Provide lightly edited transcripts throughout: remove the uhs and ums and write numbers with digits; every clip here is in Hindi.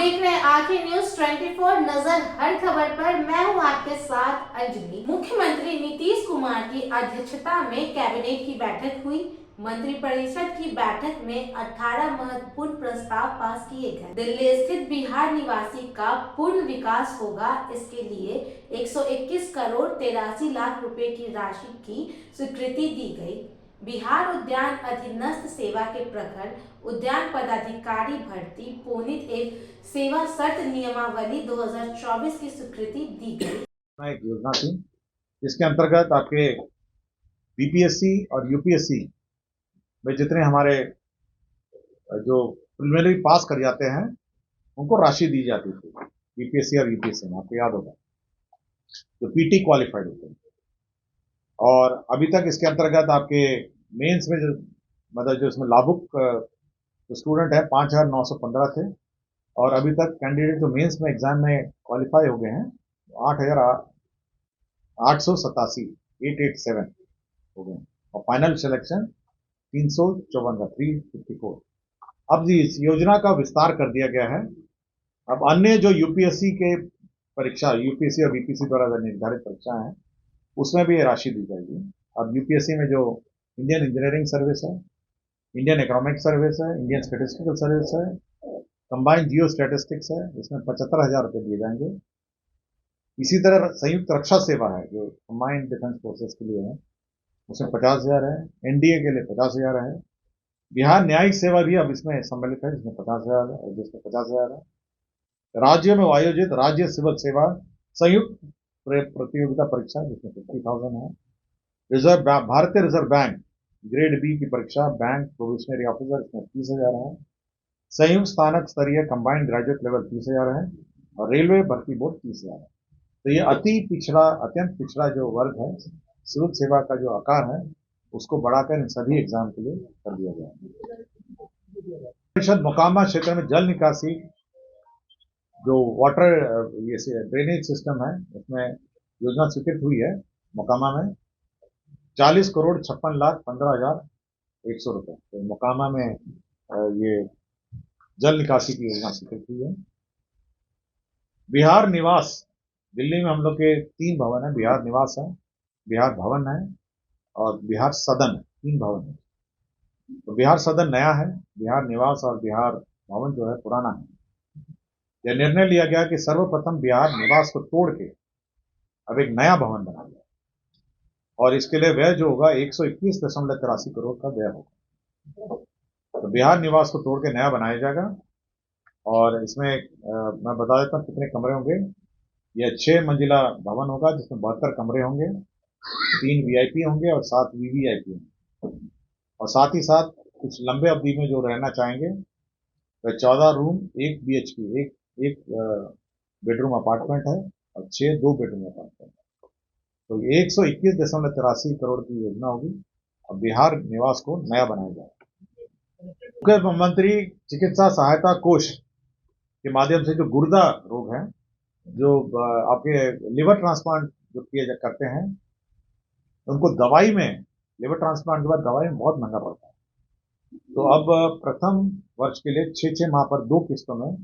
देख रहे हैं आखिर न्यूज 24 नजर हर खबर पर। मैं हूं आपके साथ अंजलि। मुख्यमंत्री नीतीश कुमार की अध्यक्षता में कैबिनेट की बैठक हुई। मंत्रिपरिषद की बैठक में 18 महत्वपूर्ण प्रस्ताव पास किए गए। दिल्ली स्थित बिहार निवासी का पूर्ण विकास होगा, इसके लिए 121 करोड़ 83 लाख रुपए की राशि की स्वीकृति दी गई। बिहार उद्यान अधीनस्थ सेवा के प्रखंड उद्यान पदाधिकारी भर्ती पुनीत एवं सेवा शर्त नियमावली 2024 की स्वीकृति दी गई। एक योजना थी जिसके अंतर्गत आपके बीपीएससी और यूपीएससी में जितने हमारे जो प्रिलिमिनरी पास कर जाते हैं उनको राशि दी जाती थी। बीपीएससी और यूपीएससी में आपको याद होगा जो पीटी क्वालिफाइड होते हैं। और अभी तक इसके अंतर्गत आपके मेंस में जो मतलब जो इसमें लाभुक जो स्टूडेंट है 5,915 थे और अभी तक कैंडिडेट जो मेंस में एग्जाम में क्वालिफाई हो गए हैं 8,887 887 हो गए और फाइनल सिलेक्शन 354। अब इस योजना का विस्तार कर दिया गया है। अब अन्य जो यूपीएससी के परीक्षा यूपीएससी और बीपीएससी द्वारा निर्धारित परीक्षा है उसमें भी ये राशि दी जाएगी। अब यूपीएससी में जो इंडियन इंजीनियरिंग सर्विस है, इंडियन इकोनॉमिक सर्विस है, इंडियन स्टेटिस्टिकल सर्विस है, कंबाइंड जियो स्टेटिस्टिक्स है, इसमें 75,000 रुपये दिए जाएंगे। इसी तरह संयुक्त रक्षा सेवा है जो कंबाइंड डिफेंस फोर्सेस के लिए है, उसमें 50,000 है। एनडीए के लिए 50,000 है। बिहार न्यायिक सेवा भी अब इसमें सम्मिलित है जिसमें 50,000 है और जिसमें 50,000 है। राज्य में आयोजित राज्य सिविल सेवा संयुक्त प्रतियोगिता परीक्षा जिसमें 50,000 है। भारतीय रिजर्व बैंक ग्रेड बी की परीक्षा बैंक प्रोविशनरी ऑफिसर इसमें 30,000 है। संयुक्त स्थानक स्तरीय कंबाइंड ग्रेजुएट लेवल 30,000 है और रेलवे भर्ती बोर्ड 30,000 है। तो ये अत्यंत पिछड़ा जो वर्ग है सिविल सेवा का जो आकार है उसको बढ़ाकर इन सभी एग्जाम के लिए कर दिया गया है। परिषद मोकामा क्षेत्र में जल निकासी जो वाटर ये ड्रेनेज सिस्टम है उसमें योजना स्वीकृत हुई है। मोकामा में 40 करोड़ 56 लाख 15,100 रुपए। तो मोकामा में ये जल निकासी की योजना स्वीकृत हुई है। बिहार निवास दिल्ली में हम लोग के 3 भवन है। बिहार निवास है, बिहार भवन है और बिहार सदन है। 3 भवन है। तो बिहार सदन नया है, बिहार निवास और बिहार भवन जो है पुराना है। यह निर्णय लिया गया कि सर्वप्रथम बिहार निवास को तोड़ के अब एक नया भवन बना गया और इसके लिए व्यय जो होगा 121.83 करोड़ का व्यय होगा। तो बिहार निवास को तोड़ के नया बनाया जाएगा और इसमें मैं बता देता हूँ कितने कमरे होंगे। यह 6 मंजिला भवन होगा जिसमें 72 कमरे होंगे, 3 वीआईपी होंगे और 7 वीवीआईपी होंगे। और साथ ही साथ कुछ लंबे अवधि में जो रहना चाहेंगे वह 14 रूम 1 बीएचपी एक बेडरूम अपार्टमेंट है और 6 2 बेडरूम अपार्टमेंट। तो 121.83 करोड़ की योजना होगी और बिहार निवास को नया बनाया जाएगा। मुख्यमंत्री चिकित्सा सहायता कोष के माध्यम से जो गुर्दा रोग है, जो आपके लिवर ट्रांसप्लांट जो करते हैं उनको दवाई में लिवर ट्रांसप्लांट के बाद दवाई में बहुत महंगा पड़ता है। तो अब प्रथम वर्ष के लिए 6 माह पर 2 किस्तों में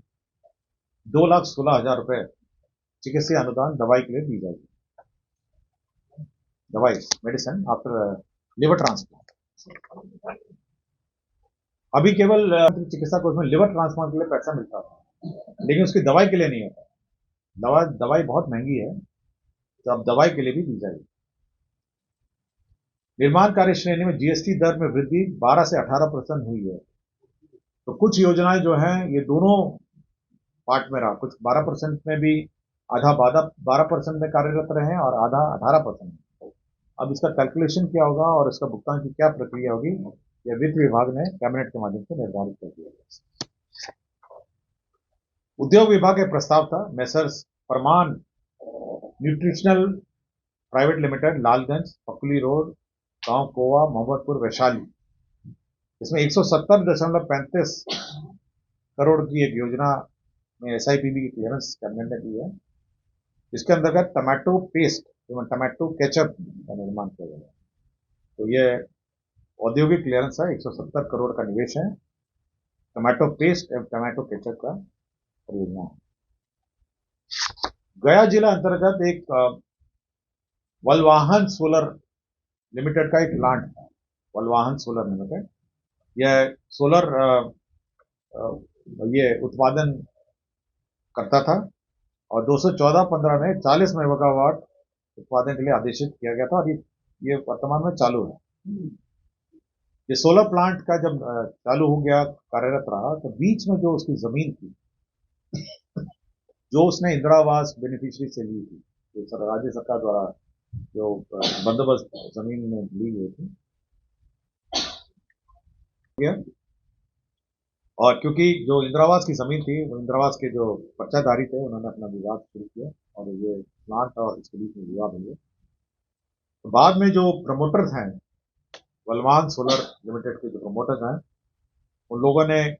2,16,000 रुपए चिकित्सा अनुदान दवाई के लिए दी जाएगी। दवाई मेडिसिन आफ्टर लिवर ट्रांसप्लांट। अभी केवल चिकित्सा कोष में लिवर ट्रांसप्लांट के लिए पैसा मिलता था लेकिन उसकी दवाई के लिए नहीं होता। दवाई बहुत महंगी है तो अब दवाई के लिए भी दी जाएगी। निर्माण कार्य श्रेणी में जीएसटी दर में वृद्धि 12 से 18% हुई है। तो कुछ योजनाएं जो हैं ये दोनों पार्ट में रहा, कुछ 12% में भी आधा 12% में कार्यरत रहे और आधा 18%। अब इसका कैलकुलेशन क्या होगा और इसका भुगतान की क्या प्रक्रिया होगी यह वित्त विभाग ने कैबिनेट के माध्यम से निर्धारित कर दिया। उद्योग विभाग का प्रस्ताव था messrs Parman nutritional private limited, Lalganj, Pakuli road, गांव कोवा, मोहम्मदपुर, वैशाली। इसमें 170.35 करोड़ की एक योजना में एसआईपीबी की क्लियरेंस कैबिनेट ने दी है। इसके अंतर्गत टमाटो पेस्ट एवं टमाटो केचप का निर्माण किया गया। तो ये औद्योगिक क्लियरेंस है, 170 करोड़ का निवेश है टमाटो पेस्ट एवं टमाटो केचप का। परियोजना है। गया जिला अंतर्गत एक वलवाहन सोलर लिमिटेड का एक प्लांट था, वलवाहन सोलर लिमिटेड। यह सोलर ये उत्पादन करता था और 214-15 में 40 मेगावाट उत्पादन के लिए आदेशित किया गया था और ये वर्तमान में चालू है। ये सोलर प्लांट का जब चालू हो गया, कार्यरत रहा, तो बीच में जो उसकी जमीन थी, जो उसने इंदिरा आवास बेनिफिशियरी से ली थी, जो राज्य सरकार द्वारा जो बंदोबस्त जमीन में ली गई थी, और क्योंकि जो इंदिरा आवास की जमीन थी, वो इंदिरा आवास के जो पर्चाधारी थे, उन्होंने अपना विवाद शुरू किया और ये प्लांट और इसके बीच में विवाद हुए। तो बाद में जो प्रमोटर्स हैं, वलवान सोलर लिमिटेड के जो प्रमोटर्स हैं, उन लोगों ने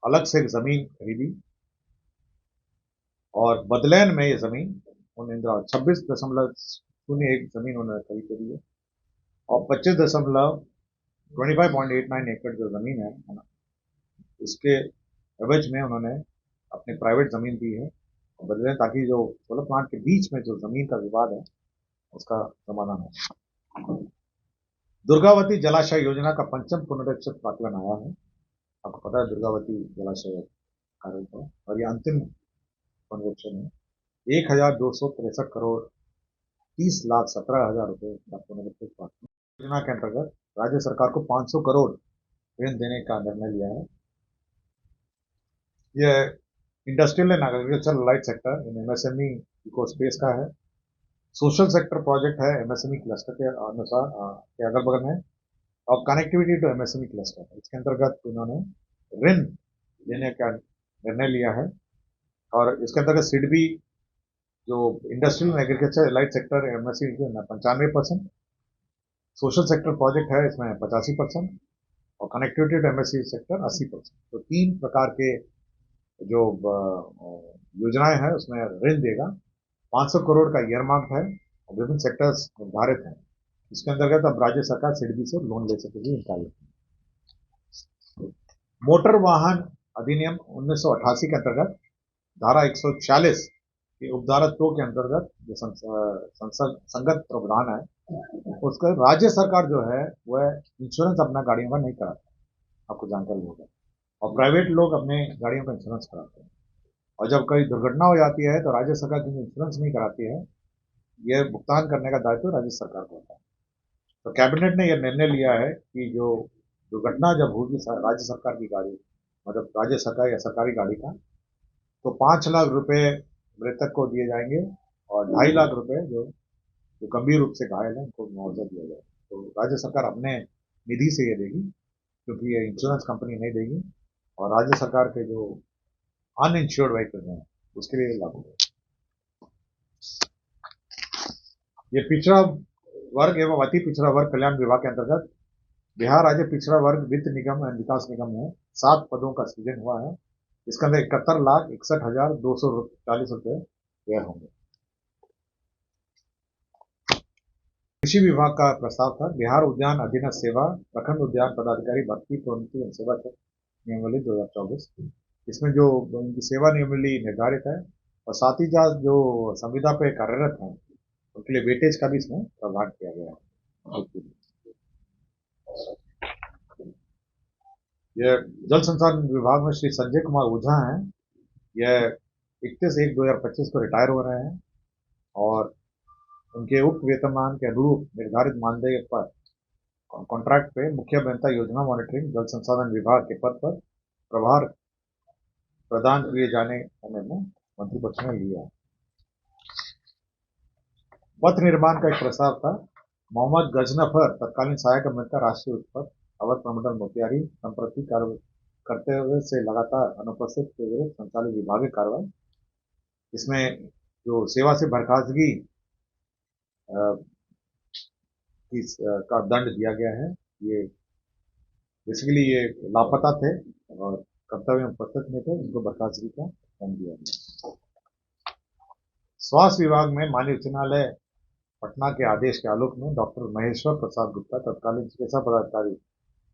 अलग से एक जमीन खरीदी और बदलैन में ये जमीन उन इंदिरा 26.01 जमीन उन्होंने खरीद करी है और 25.89 एकड़ जो जमीन है उसके एवज में उन्होंने अपनी प्राइवेट जमीन दी है और बदले, ताकि जो सोलर प्लांट के बीच में जो जमीन का विवाद है उसका समाधान हो। दुर्गावती जलाशय योजना का 5म पुनरीक्षित प्राक्कलन आया है। आपको पता है दुर्गावती जलाशय कार्य का, और ये अंतिम पुनरीक्षण है। 1,263 करोड़ 30,17,000 रुपए का पुनरीक्षित प्राक्कलन योजना के अंतर्गत राज्य सरकार को 500 करोड़ ऋण देने का निर्णय लिया है। यह industrial and agriculture light sector in MSME echo space का है। सोशल सेक्टर प्रोजेक्ट है एमएसएमई क्लस्टर के अनुसार के अगल बगल में, और कनेक्टिविटी टू एमएसएमई क्लस्टर, इसके अंतर्गत इन्होंने ऋण देने का निर्णय लिया है। और इसके अंतर्गत सिडबी जो industrial and agriculture light sector MSME 95%, social sector project है इसमें 85% और कनेक्टिविटी टू एमएसएमई सेक्टर 80%। तो 3 प्रकार के जो योजनाएं हैं उसमें ऋण देगा। 500 करोड़ का ईयरमार्क है और विभिन्न सेक्टर्स निर्धारित हैं। इसके अंतर्गत अब राज्य सरकार सिडबी से लोन ले सकेगी इनका। मोटर वाहन अधिनियम 1988 के अंतर्गत धारा 140 के उपधारा 2 के अंतर्गत जो संगत प्रावधान है, उसका राज्य सरकार जो है वह इंश्योरेंस अपना गाड़ियों का नहीं कराता, आपको जानकारी होगा, और प्राइवेट लोग अपने गाड़ियों का इंश्योरेंस कराते हैं। और जब कोई दुर्घटना हो जाती है तो राज्य सरकार जो इंश्योरेंस नहीं कराती है, यह भुगतान करने का दायित्व राज्य सरकार को होता है। तो कैबिनेट ने यह निर्णय लिया है कि जो दुर्घटना जब होगी राज्य सरकार की गाड़ी, मतलब राज्य सरकार या सरकारी गाड़ी का, तो 5 लाख रुपए मृतक को दिए जाएंगे और 2.5 लाख रुपए जो गंभीर रूप से घायल है उनको मुआवजा दिया जाएगा। तो राज्य सरकार अपने निधि से ये देगी, क्योंकि ये इंश्योरेंस कंपनी नहीं देगी, और राज्य सरकार के जो अनइंश्योर्ड व्हीकल हैं उसके लिए लागू है। ये पिछड़ा वर्ग एवं अति पिछड़ा वर्ग कल्याण विभाग के अंतर्गत बिहार राज्य पिछड़ा वर्ग वित्त निगम एवं विकास निगम में 7 पदों का सृजन हुआ है। इसके अंदर 71,61,240 रुपए व्यय होंगे। कृषि विभाग का प्रस्ताव था बिहार उद्यान अधीनस्थ सेवा प्रखंड उद्यान पदाधिकारी भर्ती प्रोन्नति एवं सेवा नियमावली 2024। इसमें जो उनकी सेवा नियमावली निर्धारित है और साथ ही साथ जो संविदा पे कार्यरत हैं उनके लिए वेटेज का भी इसमें प्रावधान किया गया है। यह जल संसाधन विभाग में श्री संजय कुमार ओझा हैं। यह 31/1/2025 को रिटायर हो रहे हैं और उनके उक्त वेतनमान के अनुरूप निर्धारित मानदेय पर कॉन्ट्रैक्ट पे मुख्य अभियंता योजना मॉनिटरिंग जल संसाधन विभाग के पद पर प्रभार प्रदान किए जाने का निर्णय मंत्रिपरिषद ने लिया। पथ निर्माण का एक प्रस्ताव था। मोहम्मद गजनफर तत्कालीन सहायक अभियंता राष्ट्रीय उच्च पथ अवर प्रमंडल मोतिहारी संप्रति कार्य करते हुए से लगातार अनुपस्थित के विरुद्ध संचालित विभागीय कार्रवाई। इसमें जो सेवा से बर्खास्तगी का दंड दिया गया है। ये बेसिकली ये लापता थे और कर्तव्य में उपस्थित नहीं थे, इनको बर्खास्तगी का दंड दिया गया। स्वास्थ्य विभाग में माननीय उच्च न्यायालय पटना के आदेश के आलोक में डॉक्टर महेश्वर प्रसाद गुप्ता तत्कालीन चिकित्सा पदाधिकारी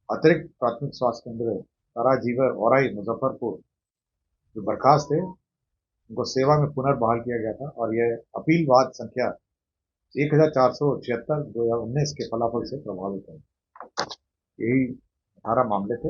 अतिरिक्त प्राथमिक स्वास्थ्य केंद्र ताराजीवर औराई मुजफ्फरपुर जो बर्खास्त थे, उनको सेवा में पुनर्बहाल किया गया था और यह अपील वाद संख्या 1476 2019 के फलाफल से प्रभावित है। यही 18 मामले थे।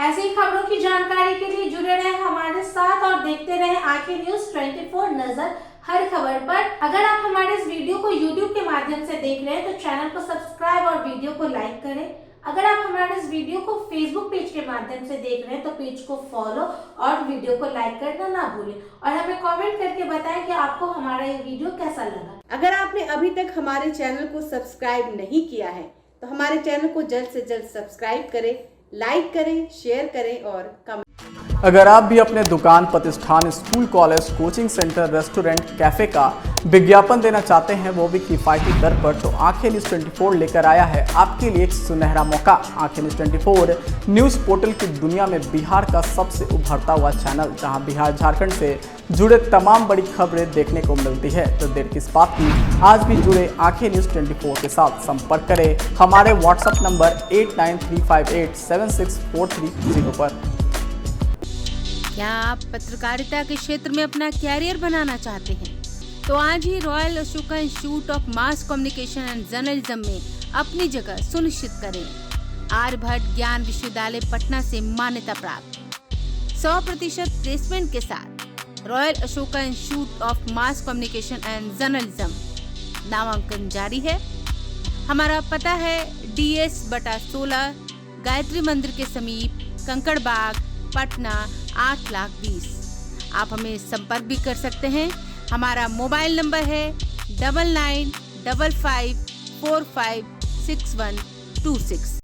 ऐसी ही खबरों की जानकारी के लिए जुड़े रहे हमारे साथ और देखते रहे आंखें न्यूज 24 नजर हर खबर पर। अगर आप हमारे इस वीडियो को YouTube के माध्यम से देख रहे हैं तो चैनल को सब्सक्राइब और वीडियो को लाइक करें। अगर आप हमारे इस वीडियो को Facebook पेज के माध्यम से देख रहे हैं तो पेज को फॉलो और वीडियो को लाइक करना ना भूलें और हमें कमेंट करके बताएं कि आपको हमारा ये वीडियो कैसा लगा। अगर आपने अभी तक हमारे चैनल को सब्सक्राइब नहीं किया है तो हमारे चैनल को जल्द से जल्द सब्सक्राइब करें, लाइक करें, शेयर करें और कमेंट। अगर आप भी अपने दुकान, प्रतिष्ठान, school, college, coaching centre, restaurant, cafe का विज्ञापन देना चाहते हैं, वो भी किफ़ायती दर पर, तो आंखें न्यूज़ 24 लेकर आया है आपके लिए एक सुनहरा मौका। आंखें न्यूज़ 24 न्यूज़ पोर्टल की दुनिया में बिहार का सबसे उभरता हुआ चैनल, जहां बिहार झारखंड से जुड़े तमाम बड़ी खबरें देखने को मिलती है। तो देर किस बात की, आज भी जुड़े आंखें न्यूज़ 24 के साथ। संपर्क करें हमारे व्हाट्सएप नंबर 8935876430 पर। क्या आप पत्रकारिता के क्षेत्र में अपना कैरियर बनाना चाहते हैं? तो आज ही royal Ashoka institute of mass communication and journalism में अपनी जगह सुनिश्चित करें। आर्यभट्ट ज्ञान विश्वविद्यालय पटना से मान्यता प्राप्त 100% प्लेसमेंट के साथ royal Ashoka institute of mass communication and journalism नामांकन जारी है। हमारा पता है DS/16 गायत्री मंदिर के समीप, कंकड़ बाग, पटना 8,20,000। आप हमें संपर्क भी कर सकते हैं। हमारा मोबाइल नंबर है 9955456126।